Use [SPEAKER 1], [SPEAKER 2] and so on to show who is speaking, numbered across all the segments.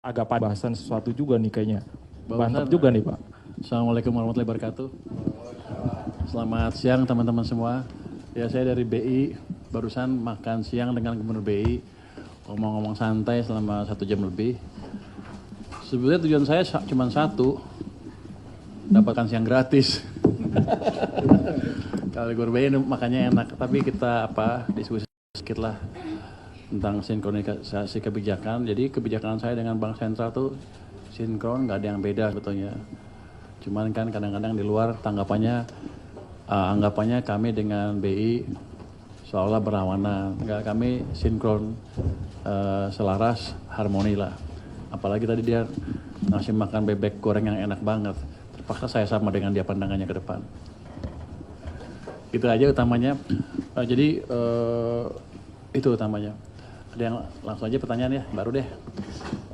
[SPEAKER 1] agak bahasan sesuatu juga nih kayaknya. Mantap
[SPEAKER 2] Bahasan,
[SPEAKER 1] juga nih Pak.
[SPEAKER 2] Assalamualaikum warahmatullahi wabarakatuh. Selamat siang teman-teman semua. Ya, saya dari BI, barusan makan siang dengan Gubernur BI, ngomong-ngomong santai selama 1 jam lebih. Sebenarnya tujuan saya cuma satu, dapatkan siang gratis. Kalau Gubernur BI makannya enak, tapi kita diskusi sedikit lah tentang sinkronisasi kebijakan. Jadi kebijakan saya dengan Bank Sentral tuh sinkron, nggak ada yang beda sebetulnya. Cuman kan kadang-kadang di luar anggapannya kami dengan BI seolah berlawanan. Enggak, kami sinkron, selaras, harmoni lah. Apalagi tadi dia ngasih makan bebek goreng yang enak banget. Terpaksa saya sama dengan dia pandangannya ke depan. Itu aja utamanya. Itu utamanya. Ada yang langsung aja pertanyaan ya, baru deh.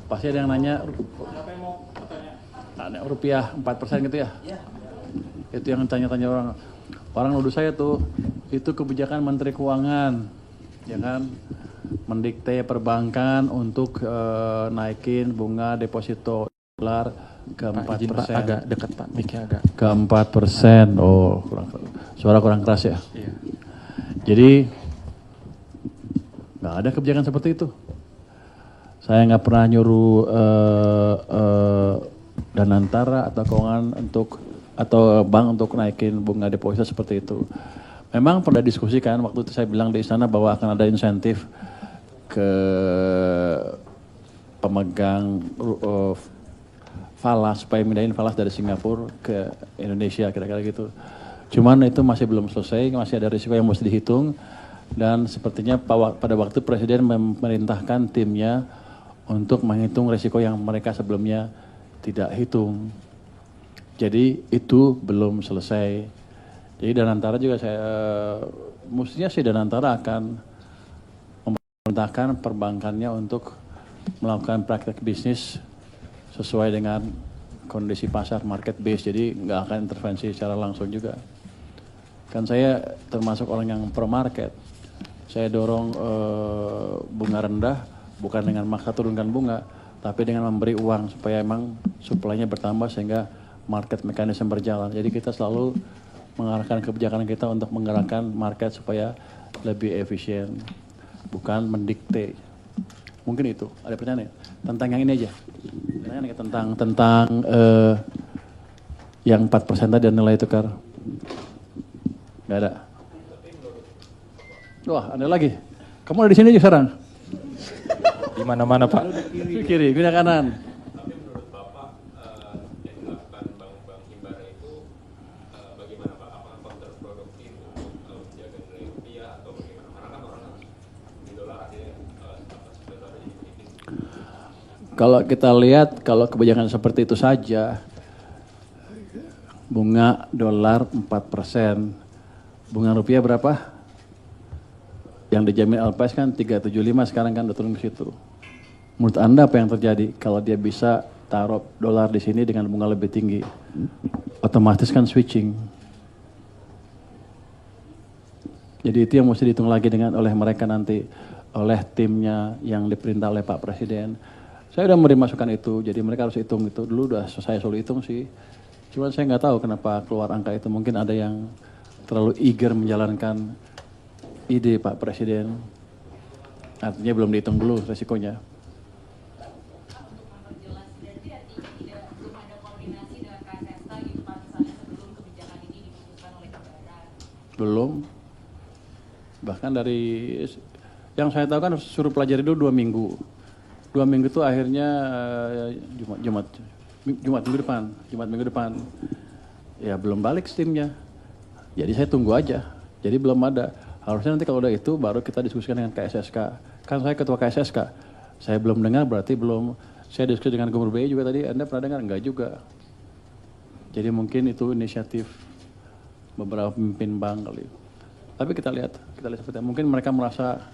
[SPEAKER 2] Pasti ada yang nanya, siapa yang mau bertanya? Rupiah 4% gitu ya? Iya. Itu yang tanya-tanya orang. Orang nuduh saya tuh, itu kebijakan Menteri Keuangan, ya kan? Mendikte perbankan untuk naikin bunga deposito dolar ke 4%.
[SPEAKER 1] Pak, agak dekat Pak, mic-nya agak.
[SPEAKER 2] Ke 4%. Oh, suara kurang keras ya?
[SPEAKER 1] Iya.
[SPEAKER 2] Jadi, nggak ada kebijakan seperti itu. Saya nggak pernah nyuruh Danantara atau keuangan atau bank untuk naikin bunga deposito seperti itu. Memang pernah diskusikan waktu itu saya bilang di istana bahwa akan ada insentif ke pemegang falas supaya mindahin falas dari Singapura ke Indonesia kira-kira gitu. Cuman itu masih belum selesai, masih ada risiko yang mesti dihitung. Dan sepertinya pada waktu Presiden memerintahkan timnya untuk menghitung risiko yang mereka sebelumnya tidak hitung. Jadi itu belum selesai. Jadi Danantara juga mestinya sih Danantara akan memerintahkan perbankannya untuk melakukan praktek bisnis sesuai dengan kondisi pasar market base. Jadi nggak akan intervensi secara langsung juga. Kan saya termasuk orang yang pro market. Saya dorong bunga rendah, bukan dengan maksa turunkan bunga, tapi dengan memberi uang supaya emang supply-nya bertambah sehingga market mekanisme berjalan. Jadi kita selalu mengarahkan kebijakan kita untuk menggerakkan market supaya lebih efisien, bukan mendikte. Mungkin itu. Ada pertanyaan ya? Tentang yang ini aja. Tentang yang 4% tadi nilai tukar. Nggak ada. Wah, ada lagi. Kamu ada di sini aja sekarang.
[SPEAKER 1] Di mana-mana Pak.
[SPEAKER 2] Kiri, pindah kanan.
[SPEAKER 3] Tapi menurut Bapak, yang dilakukan bank-bank himbara itu bagaimana Pak? Apakah kontraproduktif untuk menjaga nilai rupiah atau bagaimana? Karena kan orang di dolar akhirnya dolar jadi tipis.
[SPEAKER 2] Kalau kita lihat, kalau kebijakan seperti itu saja, bunga dolar 4%, bunga rupiah berapa? Yang dijamin LPS kan 375, sekarang kan udah turun ke situ. Menurut Anda apa yang terjadi kalau dia bisa taruh dolar di sini dengan bunga lebih tinggi? Otomatis kan switching. Jadi itu yang mesti dihitung lagi oleh mereka nanti, oleh timnya yang diperintah oleh Pak Presiden. Saya udah memberi masukan itu, jadi mereka harus hitung itu. Dulu udah saya suruh hitung sih. Cuman saya nggak tahu kenapa keluar angka itu. Mungkin ada yang terlalu eager menjalankan ide Pak Presiden. Artinya belum dihitung dulu resikonya. Belum. Bahkan dari yang saya tahu kan suruh pelajari dulu 2 minggu. 2 minggu itu akhirnya Jumat minggu depan. Ya belum balik timnya. Jadi saya tunggu aja. Jadi belum ada. Harusnya nanti kalau udah itu baru kita diskusikan dengan KSSK. Kan saya ketua KSSK. Saya belum dengar berarti belum. Saya diskusi dengan Gubernur BI juga tadi. Anda pernah dengar? Enggak juga. Jadi mungkin itu inisiatif beberapa pemimpin bank kali. Tapi kita lihat seperti mungkin mereka merasa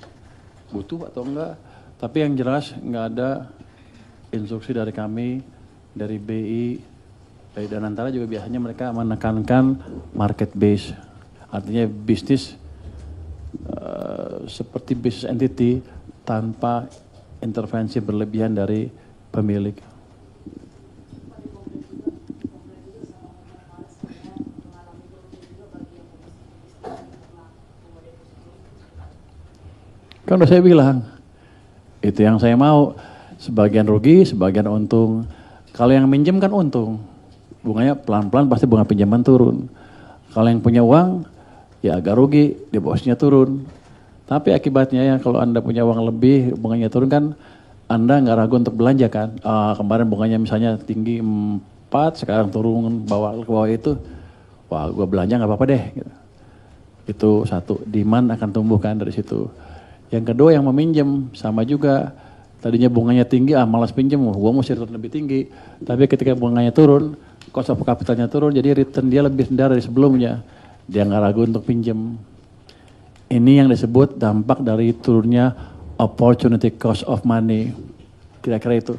[SPEAKER 2] butuh atau enggak. Tapi yang jelas enggak ada instruksi dari kami, dari BI, dari Danantara juga biasanya mereka menekankan market base. Artinya bisnis seperti business entity tanpa intervensi berlebihan dari pemilik. Kan udah saya bilang, itu yang saya mau. Sebagian rugi, sebagian untung. Kalau yang minjem kan untung. Bunganya pelan-pelan pasti bunga pinjaman turun. Kalau yang punya uang, ya agak rugi, depositnya turun. Tapi akibatnya ya kalau Anda punya uang lebih, bunganya turun kan, Anda nggak ragu untuk belanja kan. Kemarin bunganya misalnya tinggi 4, sekarang turun ke bawah itu. Wah, gue belanja nggak apa-apa deh. Gitu. Itu satu, demand akan tumbuh kan dari situ. Yang kedua yang meminjam, sama juga. Tadinya bunganya tinggi, malas pinjam, gua mesti return lebih tinggi. Tapi ketika bunganya turun, cost of capitalnya turun, jadi return dia lebih rendah dari sebelumnya. Dia nggak ragu untuk pinjam. Ini yang disebut dampak dari turunnya opportunity cost of money. Kira-kira itu.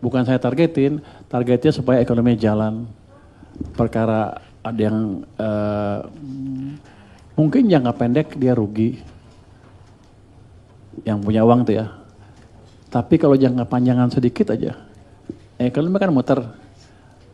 [SPEAKER 2] Bukan saya targetnya supaya ekonomi jalan. Perkara ada yang mungkin jangka pendek dia rugi. Yang punya uang tuh ya. Tapi kalau jangka panjangan sedikit aja. Ekonomi kan muter.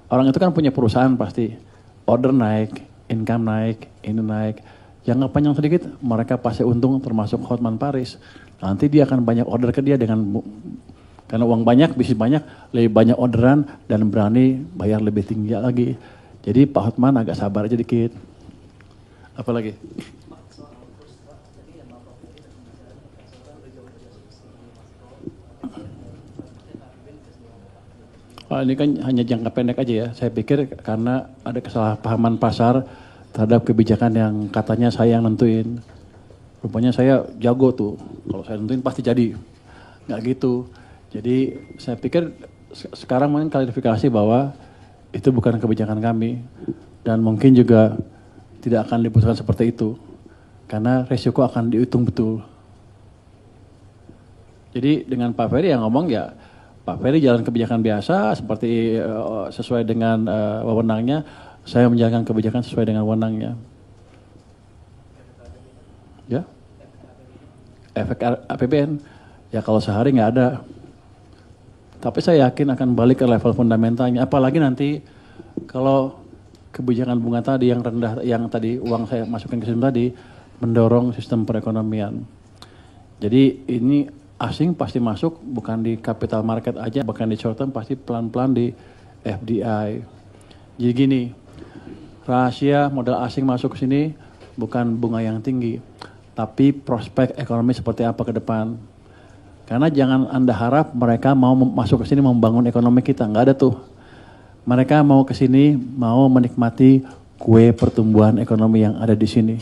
[SPEAKER 2] Orang itu kan punya perusahaan pasti. Order naik, income naik, ini naik. Jangka panjang sedikit mereka pasti untung termasuk Hotman Paris. Nanti dia akan banyak order ke dia karena uang banyak, bisnis banyak, lebih banyak orderan dan berani bayar lebih tinggi lagi. Jadi Pak Hotman agak sabar aja dikit. Apalagi? Ini kan hanya jangka pendek aja ya. Saya pikir karena ada kesalahpahaman pasar terhadap kebijakan yang katanya saya yang nentuin. Rupanya saya jago tuh. Kalau saya nentuin pasti jadi. Nggak gitu. Jadi saya pikir sekarang mungkin klarifikasi bahwa itu bukan kebijakan kami. Dan mungkin juga tidak akan diputuskan seperti itu. Karena resiko akan dihitung betul. Jadi dengan Pak Ferry yang ngomong ya, Pak Ferry jalan kebijakan biasa seperti sesuai dengan wewenangnya, saya menjalankan kebijakan sesuai dengan wewenangnya. Ya, efek APBN, ya kalau sehari nggak ada. Tapi saya yakin akan balik ke level fundamentalnya. Apalagi nanti kalau kebijakan bunga tadi yang rendah, yang tadi uang saya masukin ke sistem tadi, mendorong sistem perekonomian. Jadi ini asing pasti masuk, bukan di capital market aja, bahkan di short term pasti pelan-pelan di FDI. Jadi gini, rahasia modal asing masuk ke sini bukan bunga yang tinggi, tapi prospek ekonomi seperti apa ke depan. Karena jangan Anda harap mereka mau masuk ke sini membangun ekonomi kita, nggak ada tuh. Mereka mau ke sini, mau menikmati kue pertumbuhan ekonomi yang ada di sini.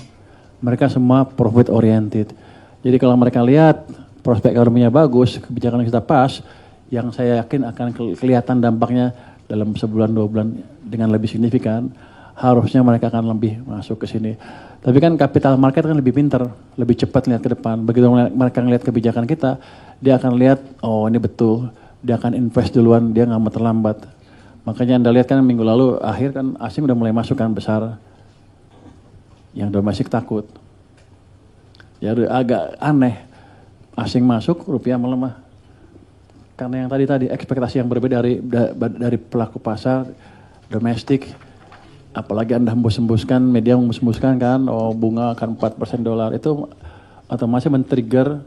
[SPEAKER 2] Mereka semua profit oriented. Jadi kalau mereka lihat prospek ekonominya bagus, kebijakan kita pas, yang saya yakin akan kelihatan dampaknya dalam sebulan 2 bulan dengan lebih signifikan, harusnya mereka akan lebih masuk ke sini. Tapi kan capital market kan lebih pintar, lebih cepat lihat ke depan. Begitu mereka ngelihat kebijakan kita, dia akan lihat, oh ini betul, dia akan invest duluan, dia nggak mau terlambat. Makanya Anda lihat kan minggu lalu akhir kan asing udah mulai masuk kan besar, yang domestik takut. Ya agak aneh. Asing masuk, rupiah melemah. Karena yang tadi ekspektasi yang berbeda dari pelaku pasar domestik. Apalagi Anda hembus-hembuskan, media hembus-hembuskan kan, oh bunga akan 4% dolar. Itu otomatis men-trigger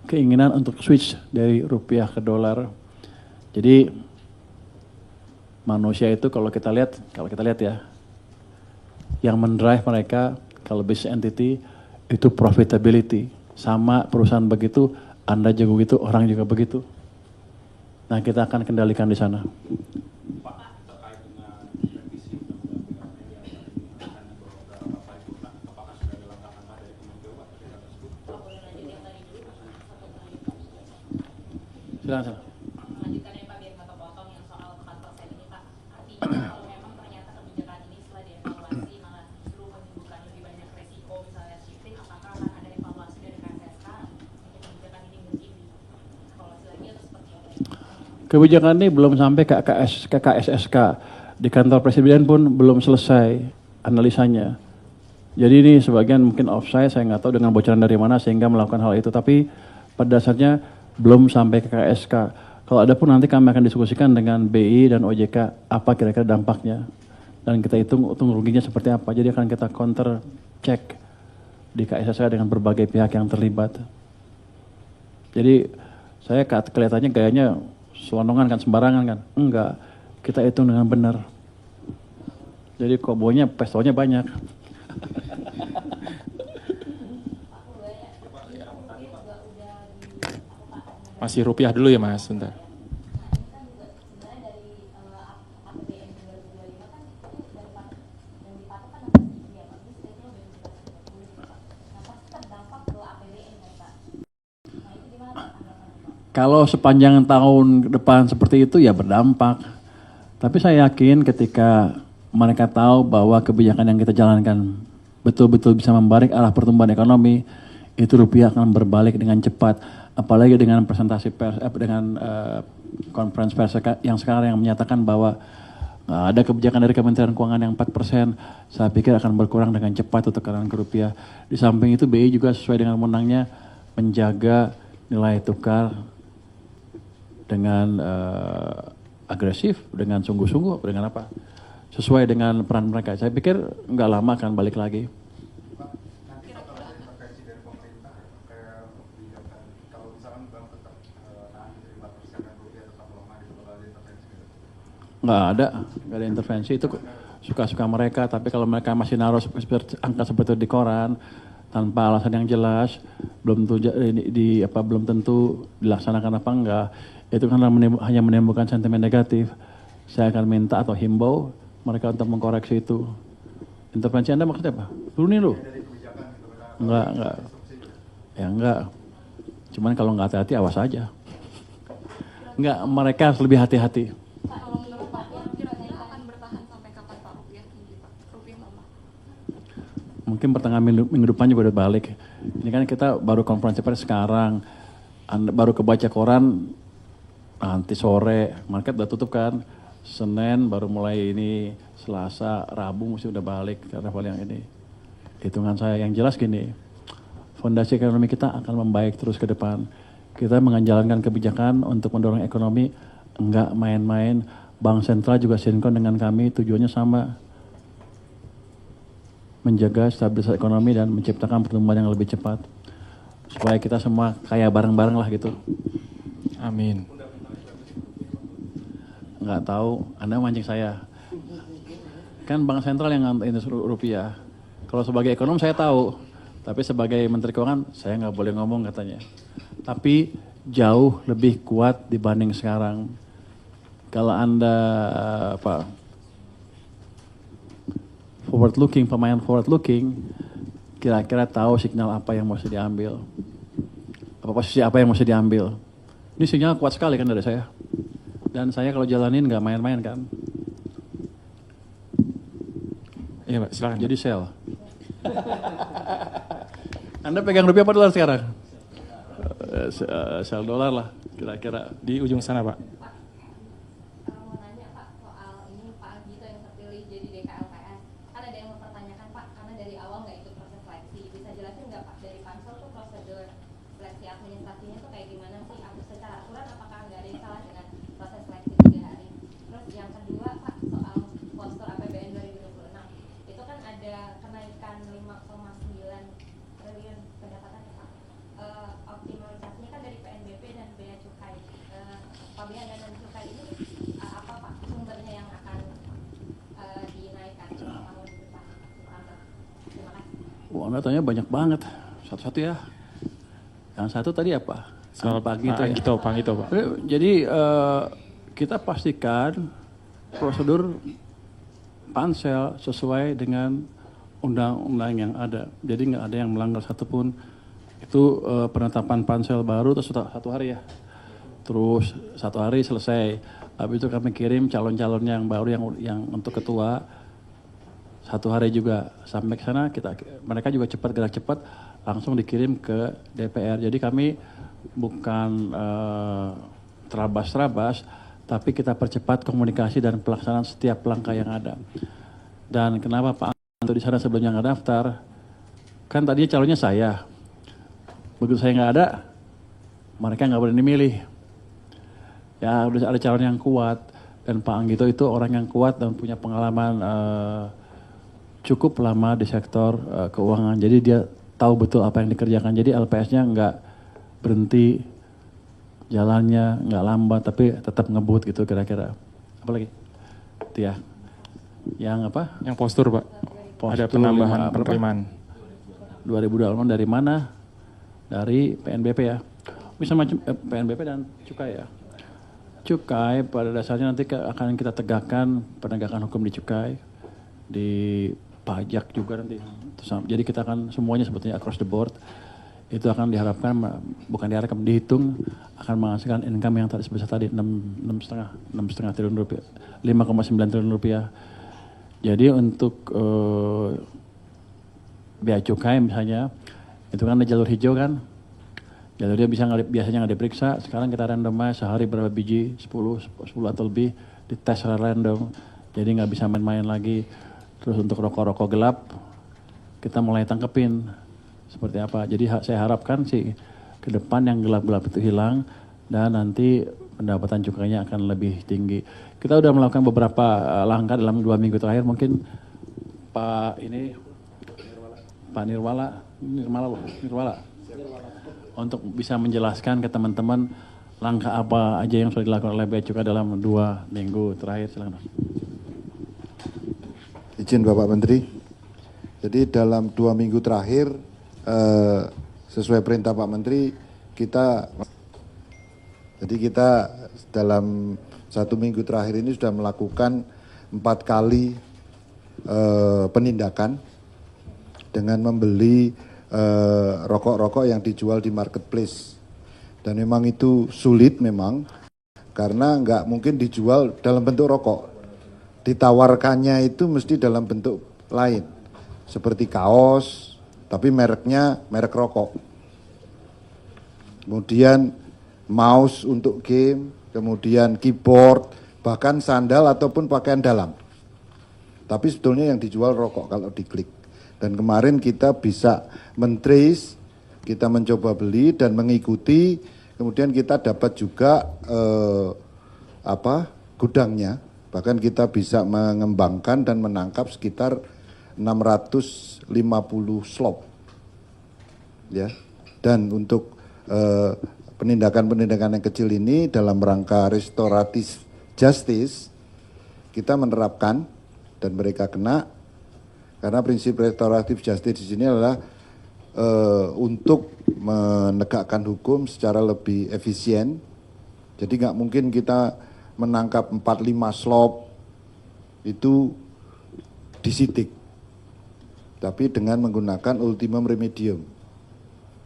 [SPEAKER 2] keinginan untuk switch dari rupiah ke dolar. Jadi manusia itu kalau kita lihat ya, yang mendrive mereka kalau business entity itu profitability. Sama perusahaan begitu, Anda juga begitu, orang juga begitu. Nah kita akan kendalikan di sana.
[SPEAKER 4] Pak, terkait dengan revisi undang-undang yang akan dibawa ke paripurna, apakah sudah ada langkah-langkah dari Kementerian Pak terkait tersebut?
[SPEAKER 2] Silakan.
[SPEAKER 5] Lanjutkan ya Pak, biar nggak kepotong yang soal 4% ini Pak. Artinya kalau memang ternyata kebijakan ini setelah dievaluasi malah justru menimbulkan lebih banyak resiko misalnya shifting, apakah akan ada evaluasi dari KSSK untuk kebijakan ini mungkin dievaluasi lagi atau seperti apa?
[SPEAKER 2] Kebijakan ini belum sampai ke KSSK. Di kantor presiden pun belum selesai analisanya. Jadi ini sebagian mungkin offside, saya nggak tahu dengan bocoran dari mana sehingga melakukan hal itu. Tapi pada dasarnya belum sampai ke KSK. Kalau ada pun nanti kami akan diskusikan dengan BI dan OJK apa kira-kira dampaknya. Dan kita hitung untung ruginya seperti apa. Jadi akan kita counter check di KSK dengan berbagai pihak yang terlibat. Jadi saya kelihatannya gayanya selonongan kan, sembarangan kan. Enggak, kita hitung dengan benar. Jadi kobonya, pestonya banyak.
[SPEAKER 1] Masih rupiah dulu ya Mas, bentar.
[SPEAKER 2] Kalau sepanjang tahun depan seperti itu ya berdampak. Tapi saya yakin ketika mereka tahu bahwa kebijakan yang kita jalankan betul-betul bisa membalik arah pertumbuhan ekonomi, itu rupiah akan berbalik dengan cepat. Apalagi dengan presentasi pers, dengan konferensi pers yang sekarang yang menyatakan bahwa ada kebijakan dari Kementerian Keuangan yang 4%, saya pikir akan berkurang dengan cepat untuk tekanan ke rupiah. Di samping itu BI juga sesuai dengan wewenangnya menjaga nilai tukar dengan agresif, dengan sungguh-sungguh, dengan apa? Sesuai dengan peran mereka. Saya pikir nggak lama akan balik lagi.
[SPEAKER 4] Nanti bakal ada intervensi dari pemerintah kayak kebijakan kalau misalkan bank tetap tahan di 4% dan rupiah tetap melemah gitu, bakal ada intervensi gitu.
[SPEAKER 2] Nggak ada intervensi, itu suka-suka mereka. Tapi kalau mereka masih naruh angka seperti itu di koran tanpa alasan yang jelas, belum tentu dilaksanakan apa enggak, itu kan hanya menimbulkan sentimen negatif. Saya akan minta atau himbau mereka untuk mengkoreksi itu. Intervensi Anda maksudnya apa? Turunin lu? Enggak. Ya enggak. Cuman kalau nggak hati-hati awas aja. Enggak, mereka harus lebih hati-hati.
[SPEAKER 6] Kalau menurut Pak, kira-kira akan bertahan sampai kapan Pak rupiah tinggi Pak? Rupiah lemah.
[SPEAKER 2] Mungkin pertengahan minggu depan juga udah balik. Ini kan kita baru konferensi pers sekarang. Anda baru kebaca koran nanti sore, market udah tutup kan. Senin baru mulai ini, Selasa, Rabu mesti udah balik ke level yang ini. Hitungan saya yang jelas gini, fondasi ekonomi kita akan membaik terus ke depan. Kita menjalankan kebijakan untuk mendorong ekonomi, enggak main-main. Bank sentral juga sinkron dengan kami, tujuannya sama. Menjaga stabilitas ekonomi dan menciptakan pertumbuhan yang lebih cepat. Supaya kita semua kaya bareng-bareng lah gitu.
[SPEAKER 1] Amin.
[SPEAKER 2] Nggak tahu, Anda mancing saya. Kan bank sentral yang ngantuin rupiah. Kalau sebagai ekonom saya tahu, tapi sebagai Menteri Keuangan saya nggak boleh ngomong katanya. Tapi jauh lebih kuat dibanding sekarang. Kalau Anda pemain forward looking, kira-kira tahu signal apa yang mesti diambil. Posisi apa yang mesti diambil. Ini sinyal kuat sekali kan dari saya. Dan saya kalau jalanin nggak main-main kan.
[SPEAKER 1] Iya Pak, silakan.
[SPEAKER 2] Jadi sell. Anda pegang rupiah apa dolar sekarang? Sell dolar lah kira-kira.
[SPEAKER 1] Di ujung sana Pak.
[SPEAKER 5] Mau nanya Pak soal ini Pak Gito yang terpilih jadi DKLPS. Kan ada yang mempertanyakan Pak, karena dari awal nggak ikut proses seleksi. Bisa jelasin nggak Pak dari pansel tuh prosedur seleksi administrasinya tuh kayak gimana sih? Secara aturan apakah nggak ada yang salah dengan proses seleksi 3 hari? Terus yang kedua Pak soal postur APBN 2026 itu kan ada kenaikan 5,9 triliun pendapatan ya Pak. Optimalisasinya kan dari PNBP dan Bea Cukai. Pabean dan cukai ini apa Pak sumbernya yang akan dinaikkan tahun depan? Terima kasih.
[SPEAKER 2] Wah, Anda tanya banyak banget. Satu-satu ya. Yang satu tadi apa?
[SPEAKER 1] Soal
[SPEAKER 2] Pak Gito ya.
[SPEAKER 1] Pak Gito Pak.
[SPEAKER 2] Jadi kita pastikan prosedur pansel sesuai dengan undang-undang yang ada. Jadi nggak ada yang melanggar satupun. Itu penetapan pansel baru terus 1 hari ya. Terus 1 hari selesai. Habis itu kami kirim calon-calonnya yang baru yang untuk ketua 1 hari juga. Sampai ke sana mereka juga cepat, gerak cepat, langsung dikirim ke DPR. Jadi kami bukan terabas-terabas, tapi kita percepat komunikasi dan pelaksanaan setiap langkah yang ada. Dan kenapa Pak Anto di sana sebelumnya nggak daftar? kan tadinya calonnya saya. Begitu saya nggak ada, mereka nggak berani milih. Ya udah ada calon yang kuat. Dan Pak Anggito itu orang yang kuat dan punya pengalaman cukup lama di sektor keuangan. Jadi dia tahu betul apa yang dikerjakan. Jadi LPS-nya nggak berhenti, jalannya nggak lambat, tapi tetap ngebut gitu kira-kira. Apa lagi? Itu ya. Yang apa?
[SPEAKER 1] Yang postur Pak. Ada
[SPEAKER 2] Postur
[SPEAKER 1] penambahan
[SPEAKER 2] 5 berapa?
[SPEAKER 1] penerimaan.
[SPEAKER 2] 2020 dari mana? Dari PNBP ya. Bisa macam PNBP dan cukai ya. Cukai pada dasarnya nanti akan kita tegakkan penegakan hukum di cukai, di pajak juga nanti. Jadi kita akan semuanya sebetulnya across the board. Itu akan diharapkan, bukan diharapkan, dihitung akan menghasilkan income yang tadi sebesar tadi 6,5 triliun rupiah, 5,9 triliun rupiah. Jadi untuk bea cukai misalnya, itu kan ada jalur hijau kan, jalurnya biasanya nggak diperiksa, sekarang kita randomize sehari berapa biji, 10 atau lebih, dites secara random, jadi nggak bisa main-main lagi. Terus untuk rokok-rokok gelap, kita mulai tangkepin seperti apa. Jadi saya harapkan sih ke depan yang gelap-gelap itu hilang dan nanti pendapatan cukainya akan lebih tinggi. Kita udah melakukan beberapa langkah dalam 2 minggu terakhir. Mungkin Pak Nirwala untuk bisa menjelaskan ke teman-teman langkah apa aja yang sudah dilakukan oleh Bea Cukai dalam 2 minggu terakhir. Silakan.
[SPEAKER 7] Izin Bapak Menteri. Jadi dalam 2 minggu terakhir sesuai perintah Pak Menteri kita dalam 1 minggu terakhir ini sudah melakukan 4 kali penindakan dengan membeli rokok-rokok yang dijual di marketplace. Dan memang itu sulit memang karena nggak mungkin dijual dalam bentuk rokok. Ditawarkannya itu mesti dalam bentuk lain seperti kaos tapi mereknya merek rokok. Kemudian mouse untuk game, kemudian keyboard, bahkan sandal ataupun pakaian dalam. Tapi sebetulnya yang dijual rokok kalau diklik. Dan kemarin kita bisa men-trace, kita mencoba beli dan mengikuti, kemudian kita dapat juga gudangnya. Bahkan kita bisa mengembangkan dan menangkap sekitar 650 slop. Ya. Dan untuk penindakan-penindakan yang kecil ini dalam rangka restoratif justice kita menerapkan dan mereka kena karena prinsip restoratif justice di sini adalah untuk menegakkan hukum secara lebih efisien. Jadi nggak mungkin kita menangkap 4-5 slop itu disidik, tapi dengan menggunakan ultimum remedium.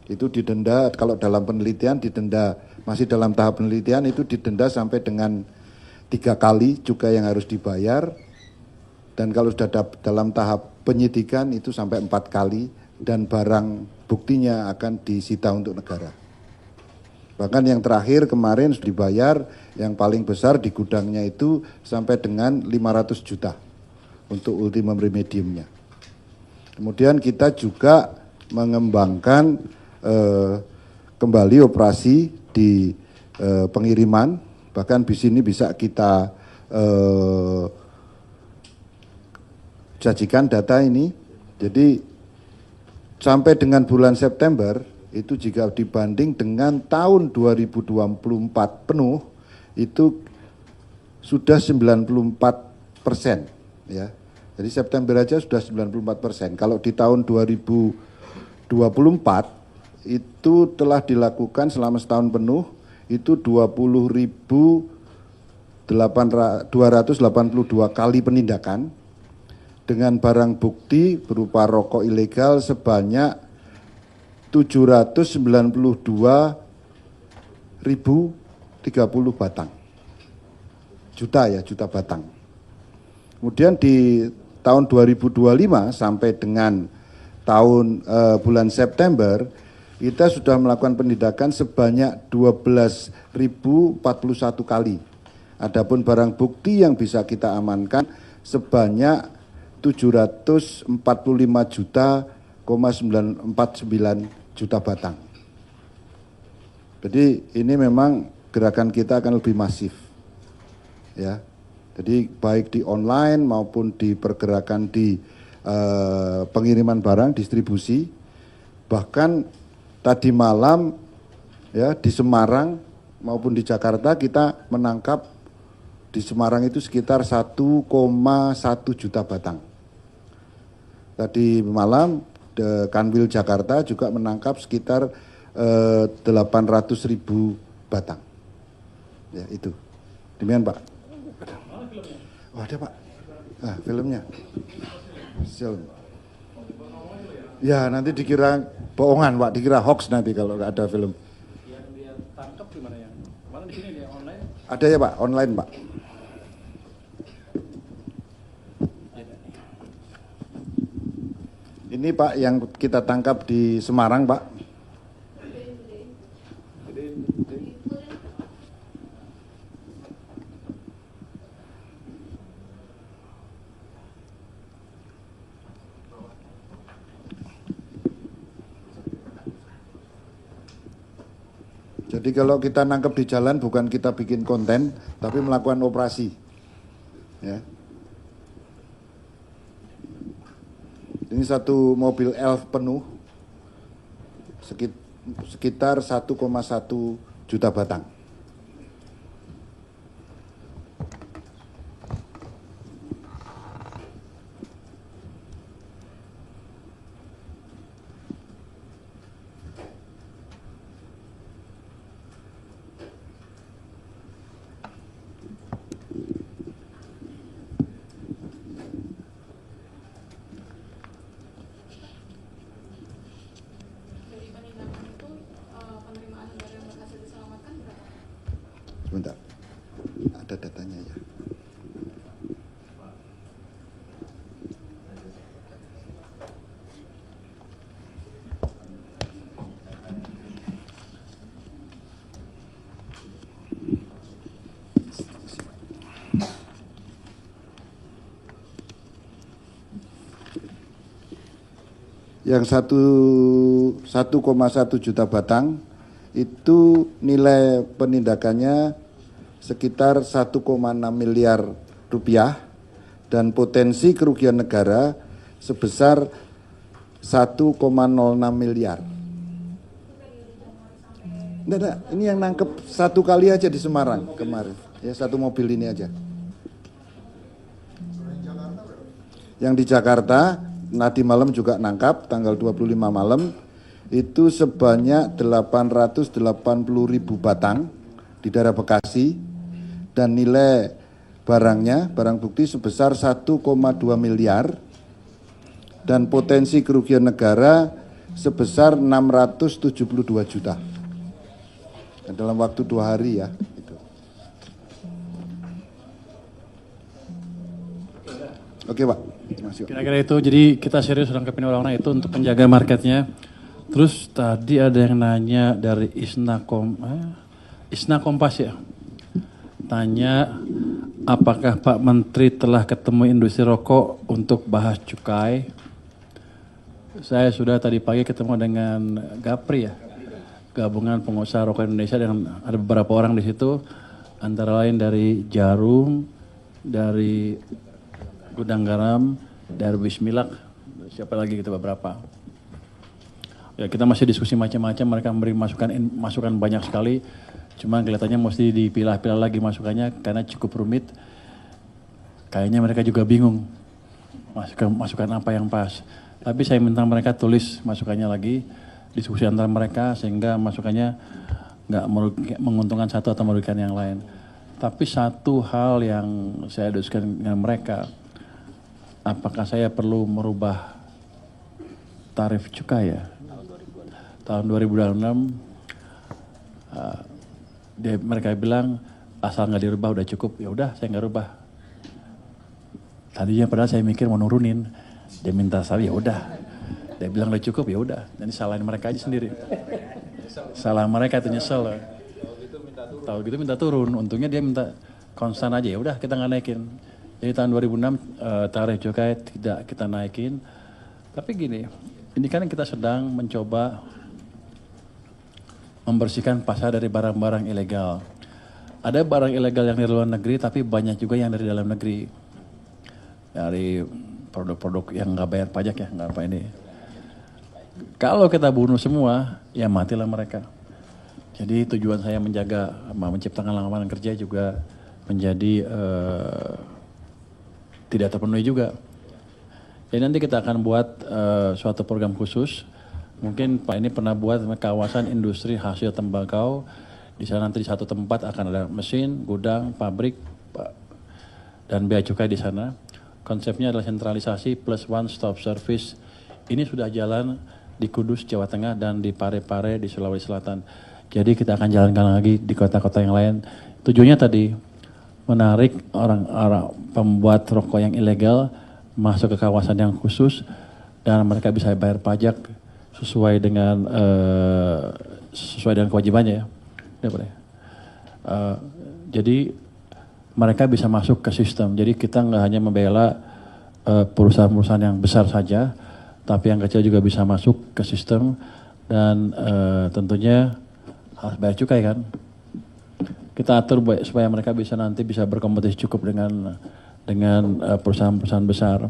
[SPEAKER 7] Itu didenda, kalau dalam penelitian didenda, masih dalam tahap penelitian itu didenda sampai dengan 3 kali cukai yang harus dibayar. Dan kalau sudah dalam tahap penyidikan itu sampai 4 kali dan barang buktinya akan disita untuk negara. Bahkan yang terakhir kemarin sudah dibayar, yang paling besar di gudangnya itu sampai dengan 500 juta untuk ultimum remediumnya. Kemudian kita juga mengembangkan kembali operasi di pengiriman, bahkan di sini bisa kita sajikan data ini. Jadi sampai dengan bulan September itu jika dibanding dengan tahun 2024 penuh itu sudah 94%, ya. Jadi September aja sudah 94%. Kalau di tahun 2024 itu telah dilakukan selama setahun penuh itu 20.282 kali penindakan dengan barang bukti berupa rokok ilegal sebanyak 792.030 batang. Juta batang. Kemudian di tahun 2025 sampai dengan tahun bulan September kita sudah melakukan penindakan sebanyak 12.041 kali. Adapun barang bukti yang bisa kita amankan sebanyak 745 juta 1,949 juta batang. Jadi ini memang gerakan kita akan lebih masif, ya. Jadi baik di online maupun di pergerakan di pengiriman barang, distribusi. Bahkan tadi malam, ya, di Semarang maupun di Jakarta kita menangkap di Semarang itu sekitar 1,1 juta batang. Tadi malam Kanwil Jakarta juga menangkap sekitar 800.000 batang. Ya itu. Demikian Pak. Oh ada Pak. Ah filmnya. Film. Ya nanti dikira bohongan Pak, dikira hoax nanti kalau nggak ada film.
[SPEAKER 2] Yang dia tangkap gimana ya? Mana di sini dia online?
[SPEAKER 7] Ada ya Pak, online Pak. Ini Pak yang kita tangkap di Semarang Pak. Jadi kalau kita nangkep di jalan bukan kita bikin konten, tapi melakukan operasi. Ya. Ini satu mobil elf penuh, sekitar 1,1 juta batang.
[SPEAKER 6] Dari penindakan itu penerimaan negara yang berhasil diselamatkan berapa?
[SPEAKER 7] Sebentar, ada datanya ya. Yang 1,1 juta batang itu nilai penindakannya sekitar 1,6 miliar rupiah dan potensi kerugian negara sebesar 1,06 miliar. Enggak, ini yang nangkep satu kali aja di Semarang kemarin, ya satu mobil ini aja. Yang di Jakarta, nanti malam juga nangkap, tanggal 25 malam, itu sebanyak 880.000 batang di daerah Bekasi, dan nilai barangnya, barang bukti sebesar 1,2 miliar, dan potensi kerugian negara sebesar 672 juta. Dan dalam waktu 2 hari ya. Gitu. Oke Pak.
[SPEAKER 2] Kira-kira itu, jadi kita serius nangkepin orang-orang itu untuk penjaga marketnya. Terus tadi ada yang nanya dari Isna Kompas ya, tanya apakah Pak Menteri telah ketemu industri rokok untuk bahas cukai. Saya sudah tadi pagi ketemu dengan Gapri ya, Gabungan Pengusaha Rokok Indonesia, dan ada beberapa orang di situ, antara lain dari Jarum, dari Gudang Garam, dari Bismillah, siapa lagi gitu beberapa. Ya kita masih diskusi macam-macam, mereka memberi masukan banyak sekali, cuma kelihatannya mesti dipilah-pilah lagi masukannya karena cukup rumit. Kayaknya mereka juga bingung masukan apa yang pas. Tapi saya minta mereka tulis masukannya lagi, diskusi antara mereka sehingga masukannya nggak menguntungkan satu atau merugikan yang lain. Tapi satu hal yang saya diskusikan dengan mereka, apakah saya perlu merubah tarif cukai ya? Tahun 2006 mereka bilang asal nggak dirubah udah cukup. Ya udah, saya nggak rubah. Tadinya padahal saya mikir mau nurunin, dia minta saya, ya udah. Dia bilang udah cukup, ya udah. Jadi salahin mereka aja sendiri. Salah mereka itu nyesel. Tahu gitu minta turun. Untungnya dia minta konstan aja, ya udah kita nggak naikin. Jadi tahun 2006 tarif cukai tidak kita naikin. Tapi gini, ini kan kita sedang mencoba membersihkan pasar dari barang-barang ilegal. Ada barang ilegal yang dari luar negeri, tapi banyak juga yang dari dalam negeri. Dari produk-produk yang nggak bayar pajak ya, nggak apa ini. Kalau kita bunuh semua, ya matilah mereka. Jadi tujuan saya menjaga, menciptakan lapangan kerja juga menjadi tidak terpenuhi juga. Jadi nanti kita akan buat suatu program khusus. Mungkin Pak ini pernah buat kawasan industri hasil tembakau. Di sana nanti di satu tempat akan ada mesin, gudang, pabrik, dan bea cukai di sana. Konsepnya adalah sentralisasi plus one stop service. Ini sudah jalan di Kudus, Jawa Tengah, dan di Parepare di Sulawesi Selatan. Jadi kita akan jalankan lagi di kota-kota yang lain. Tujuannya tadi menarik orang-orang pembuat rokok yang ilegal masuk ke kawasan yang khusus dan mereka bisa bayar pajak sesuai dengan kewajibannya ya. Ya boleh. Jadi mereka bisa masuk ke sistem. Jadi kita nggak hanya membela perusahaan-perusahaan yang besar saja, tapi yang kecil juga bisa masuk ke sistem dan tentunya harus bayar cukai kan. Kita atur supaya mereka nanti bisa berkompetisi cukup dengan perusahaan-perusahaan besar.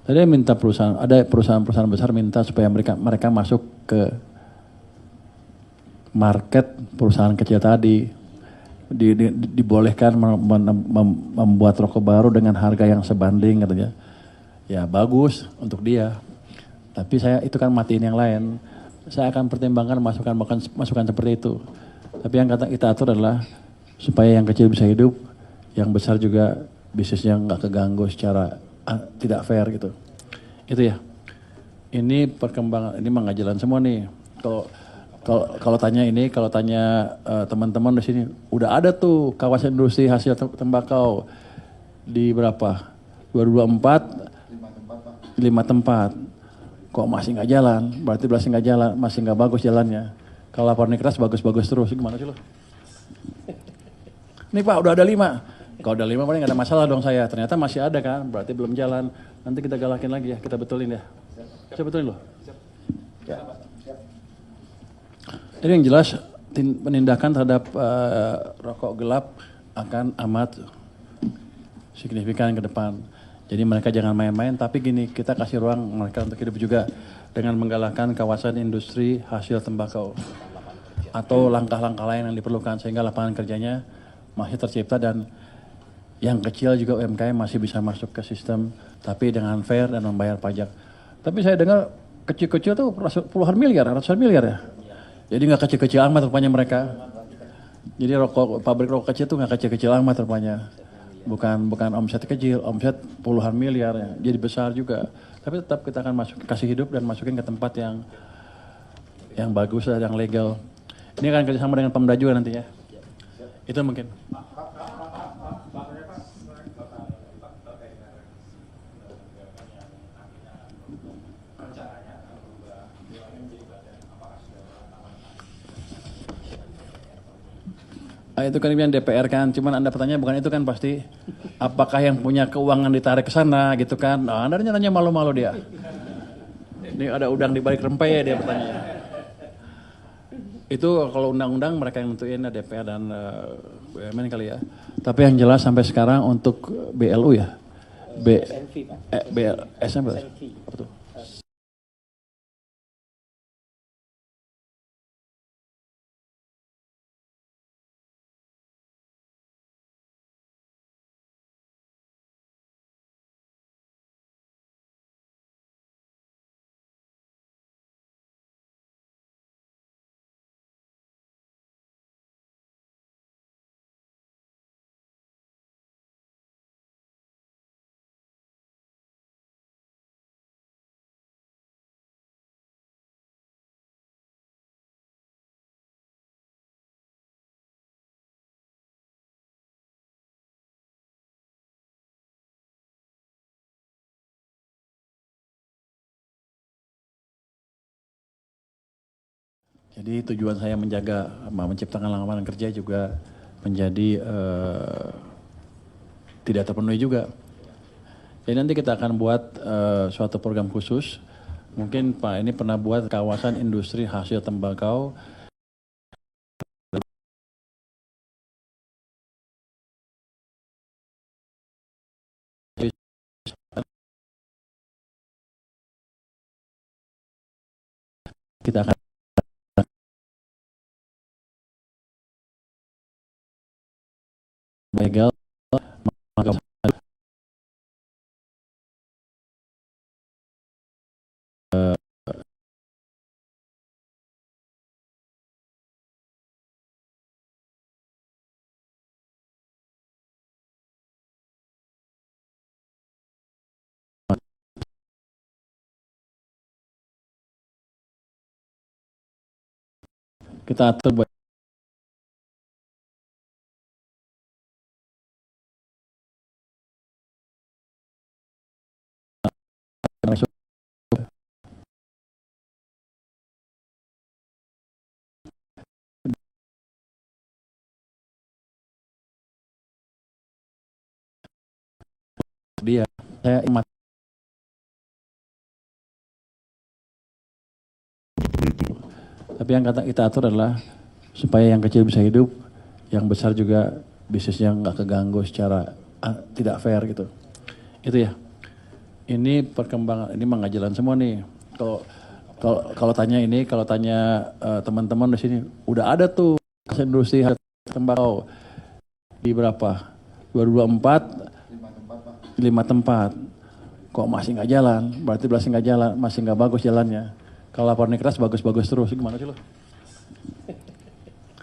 [SPEAKER 2] Tadi minta ada perusahaan-perusahaan besar minta supaya mereka masuk ke market perusahaan kecil tadi, dibolehkan membuat rokok baru dengan harga yang sebanding katanya. Ya bagus untuk dia. Tapi saya itu kan matiin yang lain. Saya akan pertimbangkan masukan seperti itu. Tapi yang kita atur adalah supaya yang kecil bisa hidup, yang besar juga bisnisnya nggak keganggu secara tidak fair gitu. Itu ya. Ini perkembangan, ini mah nggak jalan semua nih. Kalau tanya teman-teman di sini, udah ada tuh kawasan industri hasil tembakau di berapa? 2024, 5 tempat. Kok masih nggak jalan? Berarti nggak jalan, masih nggak bagus jalannya. Kalau laporan keras bagus-bagus terus, gimana sih lo? Nih Pak, udah ada 5. Kalau udah 5 paling nggak ada masalah dong saya. Ternyata masih ada kan, berarti belum jalan. Nanti kita galakin lagi ya, kita betulin ya. Saya betulin loh. Ya. Jadi yang jelas penindakan terhadap rokok gelap akan amat signifikan ke depan. Jadi mereka jangan main-main, tapi gini, kita kasih ruang mereka untuk hidup juga dengan menggalakkan kawasan industri hasil tembakau atau langkah-langkah lain yang diperlukan sehingga lapangan kerjanya masih tercipta dan yang kecil juga UMKM masih bisa masuk ke sistem tapi dengan fair dan membayar pajak. Tapi saya dengar kecil-kecil tuh puluhan miliar, ratusan miliar ya. Jadi nggak kecil-kecil amat rupanya mereka. Jadi pabrik rokok kecil tuh nggak kecil-kecil amat rupanya. Bukan omset kecil, omset puluhan miliar ya. Jadi besar juga. Tapi tetap kita akan kasih hidup dan masukin ke tempat yang bagus dan yang legal. Ini akan kerjasama dengan Pemda juga nanti ya. Itu mungkin. Itu kan yang DPR kan, cuman Anda pertanyaan bukan itu kan pasti. Apakah yang punya keuangan ditarik ke sana gitu kan? Nah, Anda nanya malu-malu dia. Ini ada udang di balik rempeyek dia bertanya. Itu kalau undang-undang mereka yang nentuin DPR dan BUMN kali ya. Tapi yang jelas sampai sekarang untuk BLU ya. SNV. Apa tuh? Jadi tujuan saya menjaga, menciptakan lapangan kerja juga menjadi tidak terpenuhi juga. Jadi nanti kita akan buat suatu program khusus. Mungkin Pak ini pernah buat kawasan industri hasil tembakau. Kita akan legal kita atur buat dia. Saya ingat tapi yang kita atur adalah supaya yang kecil bisa hidup, yang besar juga bisnisnya nggak keganggu secara tidak fair gitu. Itu ya. Ini perkembangan, ini mah nggak jalan semua nih. Kalau tanya ini, kalau tanya teman-teman di sini, udah ada tuh industri tembakau di berapa? 2024 5 tempat. Kok masih nggak jalan? Berarti masih nggak jalan, masih nggak bagus jalannya. Kalau laporan keras bagus-bagus terus, gimana sih lo?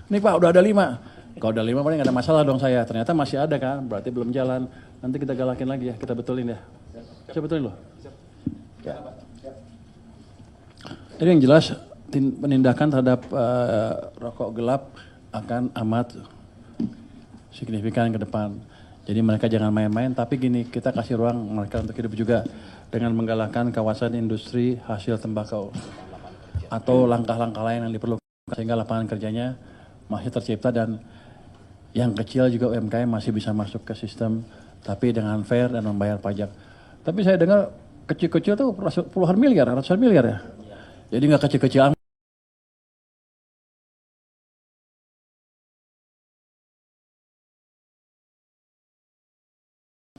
[SPEAKER 2] Nih Pak, udah ada 5. Kalau udah 5 paling nggak ada masalah dong saya. Ternyata masih ada kan, berarti belum jalan. Nanti kita galakin lagi ya, kita betulin ya. Saya betulin loh. Ya. Jadi yang jelas penindakan terhadap rokok gelap akan amat signifikan ke depan. Jadi mereka jangan main-main, tapi gini, kita kasih ruang mereka untuk hidup juga dengan menggalakkan kawasan industri hasil tembakau atau langkah-langkah lain yang diperlukan sehingga lapangan kerjanya masih tercipta dan yang kecil juga UMKM masih bisa masuk ke sistem tapi dengan fair dan membayar pajak. Tapi saya dengar kecil-kecil tuh puluhan miliar, ratusan miliar ya. Jadi nggak kecil-kecil.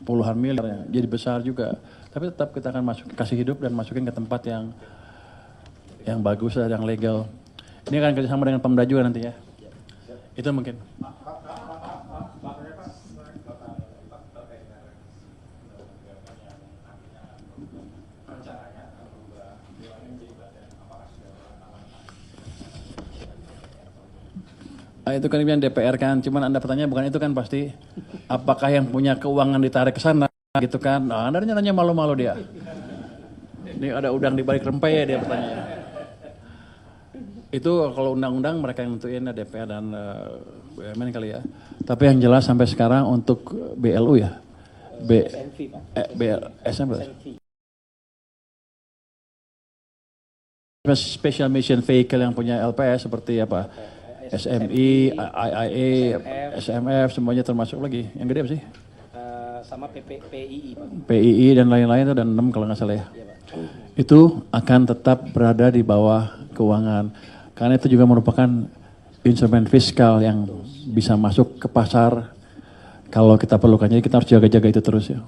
[SPEAKER 2] Puluhan miliar ya, jadi besar juga. Tapi tetap kita akan kasih hidup dan masukin ke tempat yang bagus dan yang legal. Ini akan kerjasama dengan Pemda juga nanti ya. Itu mungkin. Itu kan yang DPR kan, cuman Anda pertanyaan bukan itu kan pasti. Apakah yang punya keuangan ditarik ke sana gitu kan? Nah, Anda nanya malu-malu dia. Ini ada udang di balik rempey ya dia pertanyaan. Itu kalau undang-undang mereka yang nentuin DPR dan BUMN kali ya. Tapi yang jelas sampai sekarang untuk BLU ya. Special Mission Vehicle yang punya LPS seperti apa? SMI, IIA, SMF, semuanya termasuk lagi. Yang gede apa sih?
[SPEAKER 8] Sama PII, Pak.
[SPEAKER 2] PII dan lain-lain itu dan 6 kalau nggak salah ya.
[SPEAKER 8] Iya, Pak.
[SPEAKER 2] Itu akan tetap berada di bawah keuangan. Karena itu juga merupakan instrumen fiskal yang bisa masuk ke pasar kalau kita perlukan. Jadi kita harus jaga-jaga itu terus ya.